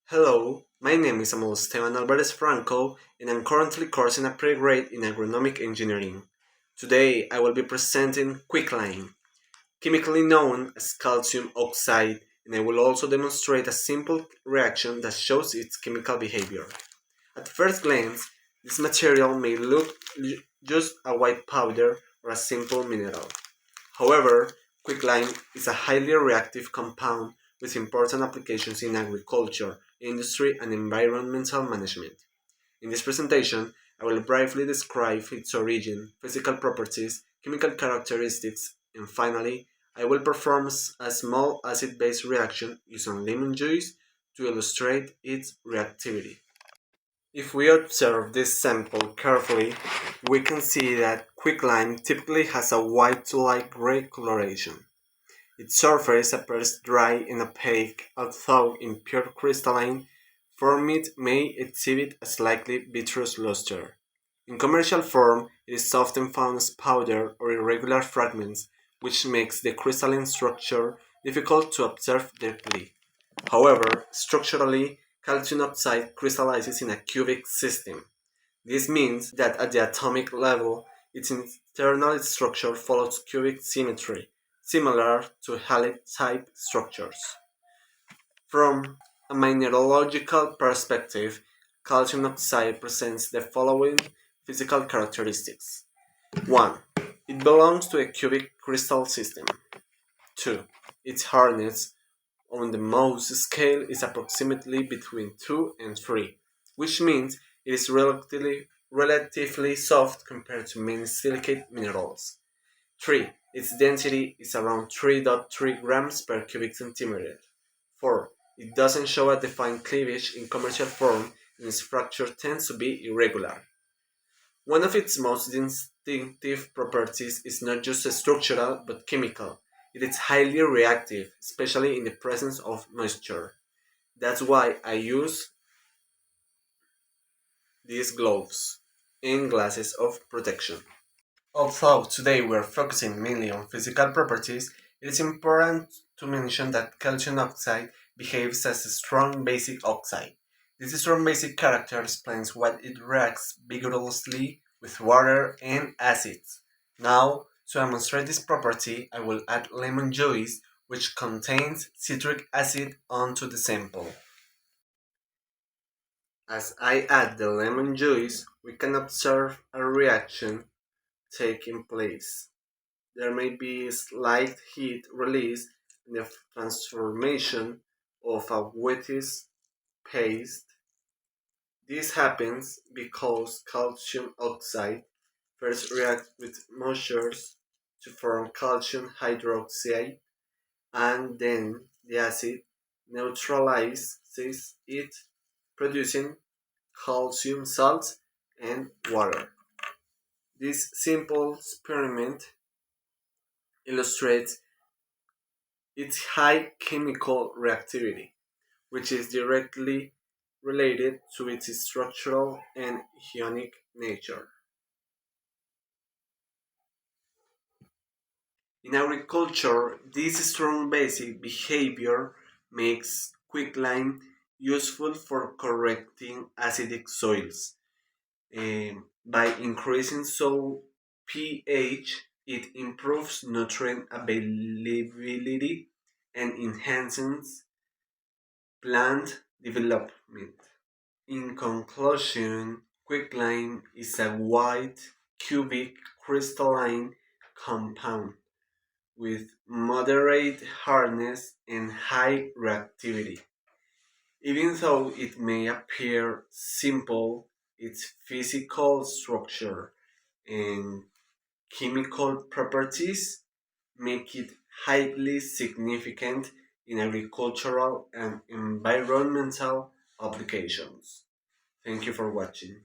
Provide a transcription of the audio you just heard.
Hello, my name is Samuel Esteban Alvarez Franco, and I'm currently coursing a pre-grade in agronomic engineering. Today, I will be presenting QuickLime, chemically known as calcium oxide, and I will also demonstrate a simple reaction that shows its chemical behavior. At first glance, this material may look just a white powder or a simple mineral. However, quicklime is a highly reactive compound with important applications in agriculture, industry, and environmental management. In this presentation, I will briefly describe its origin, physical properties, chemical characteristics, and finally, I will perform a small acid-base reaction using lemon juice to illustrate its reactivity. If we observe this sample carefully, we can see that quicklime typically has a white to light gray coloration. Its surface appears dry and opaque, although in pure crystalline form it may exhibit a slightly vitreous luster. In commercial form, it is often found as powder or irregular fragments, which makes the crystalline structure difficult to observe directly. However, structurally, calcium oxide crystallizes in a cubic system. This means that at the atomic level, its internal structure follows cubic symmetry, similar to halide-type structures. From a mineralogical perspective, calcium oxide presents the following physical characteristics. 1. It belongs to a cubic crystal system. 2. Its hardness on the Mohs scale is approximately between 2 and 3, which means it is relatively soft compared to many silicate minerals. 3. Its density is around 3.3 grams per cubic centimeter. 4. It doesn't show a defined cleavage in commercial form and its structure tends to be irregular. One of its most distinctive properties is not just structural but chemical. It is highly reactive, especially in the presence of moisture. That's why I use these gloves and glasses of protection. Although today we are focusing mainly on physical properties, it is important to mention that calcium oxide behaves as a strong basic oxide. This strong basic character explains why it reacts vigorously with water and acids. Now, to demonstrate this property, I will add lemon juice, which contains citric acid, onto the sample. As I add the lemon juice, we can observe a reaction taking place. There may be slight heat release in the transformation of a whitish paste. This happens because calcium oxide first reacts with moisture to form calcium hydroxide, and then the acid neutralizes it, producing calcium salts and water. This simple experiment illustrates its high chemical reactivity, which is directly related to its structural and ionic nature. In agriculture, this strong basic behavior makes quicklime useful for correcting acidic soils. By increasing soil pH, it improves nutrient availability and enhances plant development. In conclusion, quicklime is a white, cubic, crystalline compound with moderate hardness and high reactivity. Even though it may appear simple, its physical structure and chemical properties make it highly significant in agricultural and environmental applications. Thank you for watching.